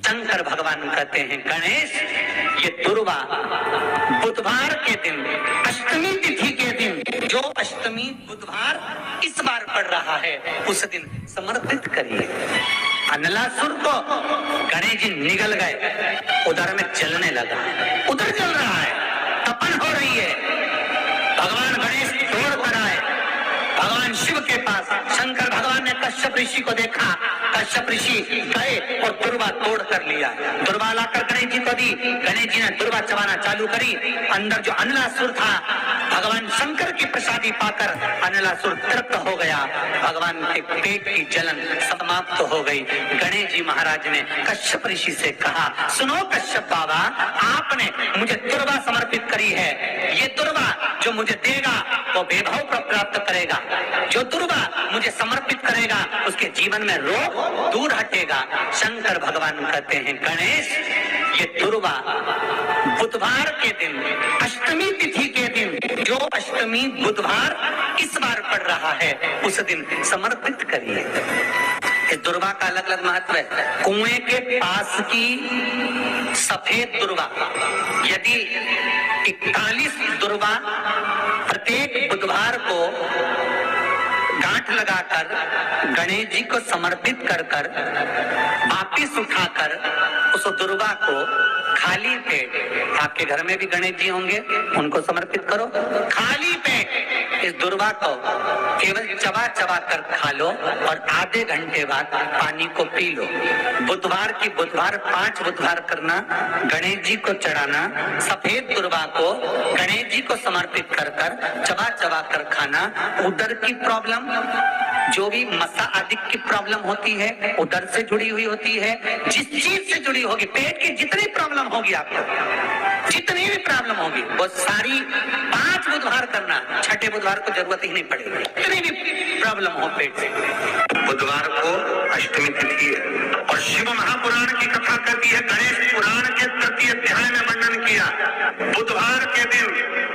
शंकर भगवान कहते हैं गणेश, ये दुर्वा बुधवार के दिन, अष्टमी तिथि के दिन, जो अष्टमी बुधवार इस बार पड़ रहा है उस दिन समर्पित करिए। अनलासुर को गणेश जी निगल गए, उधर में जलने लगा, उधर जल रहा है, तपन हो रही है। भगवान गणेश दौड़ कर आए भगवान शिव के पास। शंकर भगवान ने कश्यप ऋषि को देखा, कश्यप ऋषि गए और दुर्वा तोड़ कर लिया। दुर्वा लाकर गणेश जी को दी, गणेश जी ने दुर्वा चबाना चालू करी। अंदर जो अनलासुर था, भगवान शंकर की प्रसादी पाकर अनलासुर तृप्त हो गया। भगवान के पेट की जलन समाप्त हो गई। गणेश जी महाराज ने कश्यप ऋषि से कहा, सुनो कश्यप बाबा, आपने मुझे दुर्वा समर्पित करी है, ये दुर्वा जो मुझे देगा वो वैभव प्राप्त करेगा, जो दुर्वा मुझे समर्पित करेगा उसके जीवन में रोग दूर हटेगा। शंकर भगवान कहते हैं गणेश, ये दुर्वा बुधवार के दिन, अष्टमी तिथि के दिन, जो अष्टमी बुधवार इस बार पड़ रहा है उस दिन समर्पित करिए। इस दुर्वा का अलग अलग महत्व है। कुएं के पास की सफेद दुर्वा, यदि 41 दुर्वा प्रत्येक बुधवार को गांठ लगाकर गणेश जी को समर्पित कर कर वापिस उठाकर उस दुर्वा को खाली पेट, आपके घर में भी गणेश जी होंगे, उनको समर्पित करो। खाली पेट इस दुर्वा को केवल चबा चबा कर खा लो और आधे घंटे बाद पानी को पी लो। बुधवार की बुधवार 5 बुधवार करना, गणेश जी को चढ़ाना, सफेद दुर्वा को गणेश जी को समर्पित कर कर चबा चबा कर खाना। उदर की प्रॉब्लम, जो भी मसा आदि की प्रॉब्लम होती है उदर से जुड़ी हुई होती है, जिस चीज से जुड़ी होगी, पेट की जितनी प्रॉब्लम होगी आपको, जितनी भी प्रॉब्लम होगी वो सारी 5 बुधवार करना, छठे बुधवार को जरूरत ही नहीं पड़ेगी। जितनी भी प्रॉब्लम हो पेट से। बुधवार को अष्टमी तिथि है और शिव महापुराण की कथा कहती है, गणेश पुराण के 3 अध्याय में वर्णन किया, बुधवार के दिन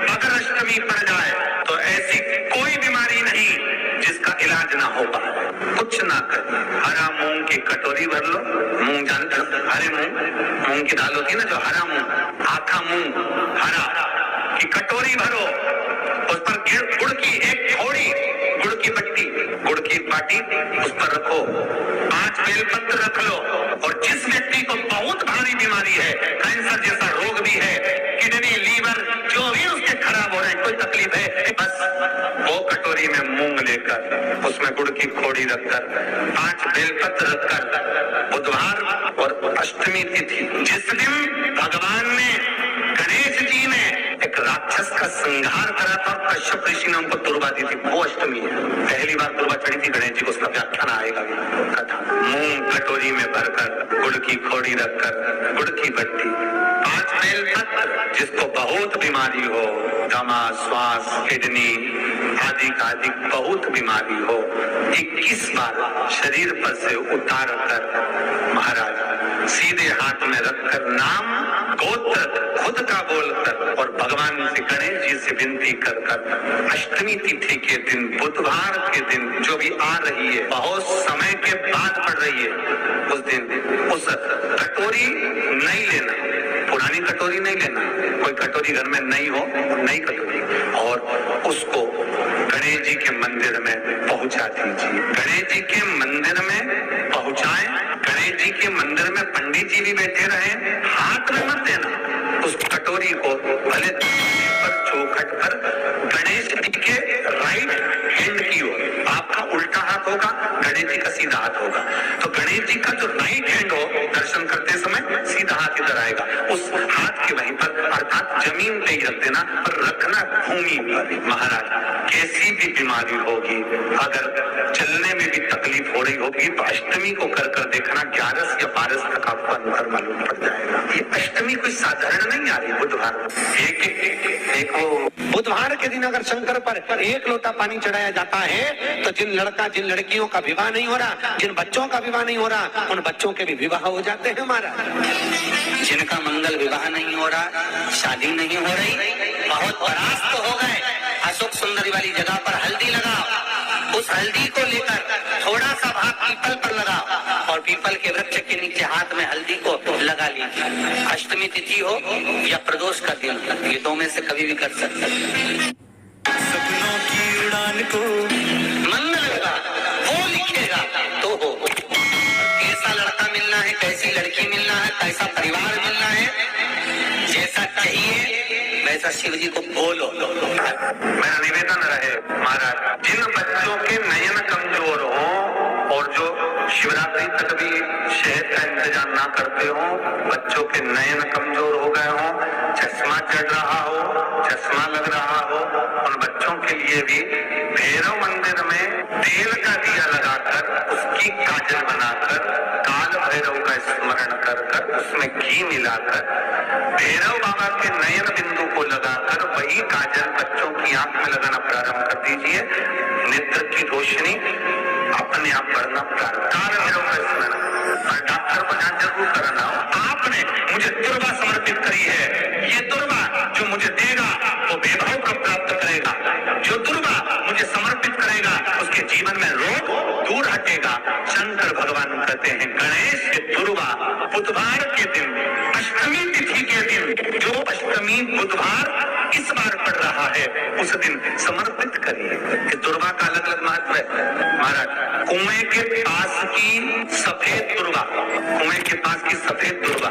अगर अष्टमी पड़ जाए तो ऐसी कोई बीमारी नहीं जिसका इलाज ना हो पाए। कुछ ना कर, हरा मूंग की कटोरी भर लो, मूंग जानते हो, हरे मूंग की दाल होती है ना, जो हरा मूंग, आखा मूंग हरा की कटोरी भरो, उस पर गुड़ की एक थोड़ी गुड़ की बट्टी, गुड़ की बाटी उस पर रखो, 5 बेलपत्र रख लो। और जिस व्यक्ति को बहुत भारी बीमारी है, कैंसर जैसा रोग भी है, किडनी लीवर जो भी उसके खराब हो रहे हैं, कोई तकलीफ है, बस वो कटोरी में मूंग लेकर उसमें गुड़ की खोड़ी रखकर 5 बेलपत्र रखकर बुधवार और अष्टमी तिथि, जिस दिन भगवान ने, गणेश जी ने एक राक्षस का संहार करा था, कश्यप ऋषि ने उनको दुर्वा दी थी, वो अष्टमी है। पहली बार दुर्वा चढ़ी थी गणेश जी को, उसका व्याख्यान आएगा कथा। मूंग कटोरी में भरकर, गुड़ की खोड़ी रखकर, गुड़ की बट्टी, 5 बेलपत्र, जिसको बहुत बीमारी हो, दमा, श्वास, किडनी आदि का आदि बहुत बीमारी हो, 21 बार शरीर पर से उतार कर महाराज सीधे हाथ में रखकर नाम गोत्र खुद का बोलकर और भगवान से, गणेश जी से विनती कर कर अष्टमी तिथि के दिन, बुधवार के दिन जो भी आ रही है, बहुत समय के बाद पड़ रही है, उस दिन उस कटोरी नहीं लेना, पुरानी कटोरी नहीं लेना, कोई कटोरी घर में नहीं हो, नई कटोरी, और उसको गणेश जी के मंदिर में पहुंचा दीजिए। गणेश जी के मंदिर में पहुंचाएं, गणेश जी के मंदिर में पंडित जी भी बैठे रहे, हाथ में मत देना उस कटोरी को, भले पर चौखट पर गणेश जी के राइट हैंड की ओर, आपका उल्टा हाथ होगा, गणेश जी का सीधा हाथ होगा, तो गणेश जी का जो राइट हैंड हो, दर्शन करते समय सीधा हाथ इधर आएगा, उस हाथ के वहीं पर, अर्थात जमीन पे ही रख देना, पर रखना भूमि पर। महाराज कैसी भी बीमारी होगी, अगर चलने में भी तकलीफ हो रही होगी तो अष्टमी को कर कर देखना, 11 या 12 तक आपको अंतर मालूम पड़ जाएगा। ये अष्टमी कोई साधारण नहीं आ रही, बुधवार एक वो बुधवार के दिन अगर शंकर पर 1 लोटा पानी चढ़ाया जाता है तो जिन लड़कियों का विवाह नहीं हो रहा, जिन बच्चों का विवाह नहीं हो रहा, उन बच्चों के भी विवाह हो जाते हैं महाराज। जिनका मंगल विवाह नहीं हो रहा, शादी नहीं हो रही, बहुत परास्त हो गए, अशोक सुंदरी वाली जगह पर हल्दी लगाओ, उस हल्दी को लेकर थोड़ा सा भाग पीपल पर लगा और पीपल के वृक्ष के नीचे हाथ में हल्दी को लगा लीजिए। अष्टमी तिथि हो या प्रदोष का दिन, ये दो में से कभी भी कर सकते। सपनों की उड़ान को मन में लगा वो लिखेगा तो हो। कैसा लड़का मिलना है, कैसी लड़की मिलना है, कैसा परिवार मिलना है, जैसा चाहिए वैसा शिव जी को बोलो। मेरा निवेदन रहे महाराज, जिन बच्चों के नयन कमजोर हों और जो शिवरात्रि तक भी शहद का इंतजाम ना करते हो, बच्चों के नयन कमजोर हो गए हों, चश्मा चढ़ रहा हो, चश्मा लग रहा हो, उन बच्चों के लिए भी भैरव मंदिर में तेल का दिया लगाकर उसकी काजल बनाकर काल भैरव का स्मरण कर कर उसमें घी मिलाकर भैरव बाबा के नयन बिंदु को लगाकर वही काजल बच्चों की आंख में लगाना प्रारंभ कर दीजिए। नेत्र की रोशनी अपने आप बढ़ना प्रारंभ। काल भैरव का स्मरण और डॉक्टर को जांच जरूर कराना हो। आपने मुझे दुर्वा समर्पित करी है, ये दुर्वा जो मुझे देगा वो वैभव को प्राप्त करेगा, जो दुर्वा मुझे समर्पित करेगा उसके जीवन में रोग दूर हटेगा। शंकर भगवान कहते हैं गणेश के दुर्वा बुधवार के दिन, अष्टमी तिथि के दिन, जो अष्टमी बुधवार इस बार पड़ रहा है उस दिन समर्पित करिए। दुर्वा का अलग अलग महत्व है महाराज। कुएं के पास की सफेद दुर्वा, कुएं के पास की सफेद दुर्वा,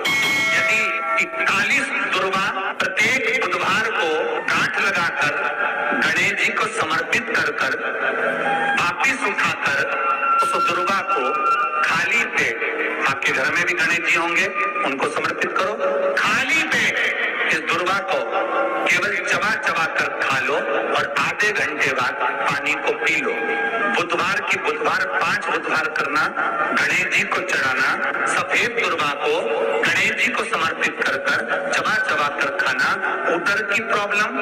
यदि 41 दुर्वा प्रत्येक बुधवार को गांठ लगाकर गणेश जी को समर्पित कर कर वापिस उठाकर उस दुर्वा को खाली पेट, आपके घर में भी गणेश जी होंगे उनको समर्पित करो, खाली पेट इस दुर्वा को केवल चबा चबा कर खा लो और आधे घंटे बाद पानी को पी लो। बुधवार की बुधवार 5 बुधवार करना, गणेश जी को चढ़ाना, सफेद दुर्वा को गणेश जी को समर्पित कर कर चबा चबा कर खाना। उदर की प्रॉब्लम,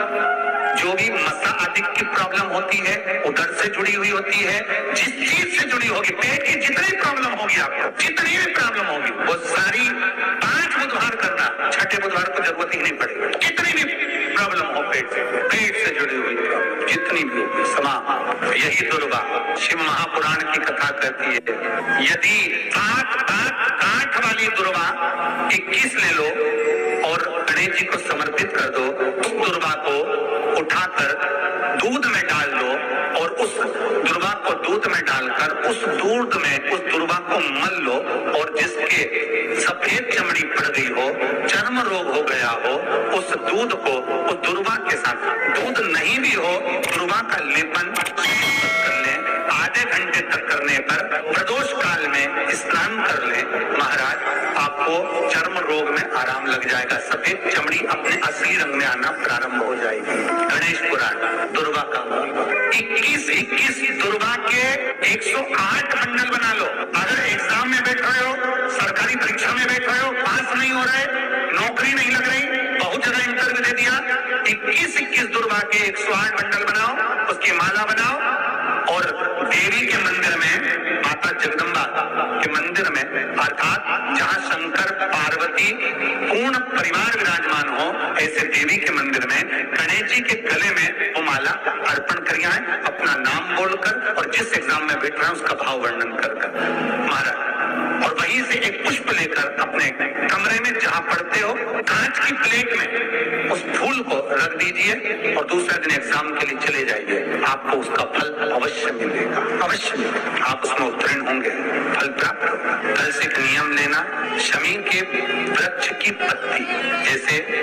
जो भी मसा आदि की प्रॉब्लम होती है उदर से जुड़ी हुई होती है, जिस चीज से जुड़ी होगी, पेट की जितनी प्रॉब्लम होगी आपको, जितनी भी प्रॉब्लम होगी वो सारी 5 बुधवार करना, छठे बुधवार को जरूरत ही नहीं पड़ेगी। कितनी भी प्रॉब्लम हो पेट से जुड़ी हुई जितनी भी होगी समाप्त। यही दुर्वा शिव महापुराण की कथा कहती है। यदि 7 गांठ वाली दुर्वा 21 ले लो और गणेश जी को समर्पित कर दो, उस दुर्वा को उठाकर दूध में डाल लो और उस दुर्वा को दूध में डालकर उस दूध में उस दुर्वा को मल लो और जिसके सफेद चमड़ी पड़ गई हो, चर्म रोग हो गया हो, उस दूध को उस दुर्वा के साथ, दूध नहीं भी हो दुर्वा का लेपन कर ले, आधे घंटे तक करने पर प्रदोष काल में स्नान कर ले महाराज, आपको चर्म रोग में आराम लग जाएगा, सफेद चमड़ी अपने असली रंग में आना प्रारंभ हो जाएगी। गणेश पुराण दुर्वा का 21 दुर्वा के 108 मंडल बना लो। अगर एग्जाम में बैठ रहे हो, सरकारी परीक्षा में बैठ रहे हो, पास नहीं हो रहे, नौकरी नहीं लग रही, बहुत जगह इंटरव्यू दे दिया, 21 दुर्वा के 108 मंडल बनाओ, उसकी माला बनाओ और देवी के मंदिर में, माता जगदम्बा के मंदिर में, अर्थात जहाँ शंकर पार्वती पूर्ण परिवार विराजमान हो, ऐसे देवी के मंदिर में गणेश जी के गले में वो माला अर्पण करिए, अपना नाम बोलकर और जिस एग्जाम में बैठ रहे हैं उसका भाव वर्णन कर महाराज, और वहीं से एक पुष्प लेकर अपने कमरे में जहाँ पढ़ते हो कांच की प्लेट में उस फूल को रख दीजिए और दूसरे दिन एग्जाम के लिए चले जाइए, आपको उसका फल अवश्य मिलेगा, अवश्य मिलेगा, आप उसमें उत्तीर्ण होंगे, फल प्राप्त होगा। कल से एक नियम लेना, शमी के वृक्ष की पत्ती, जैसे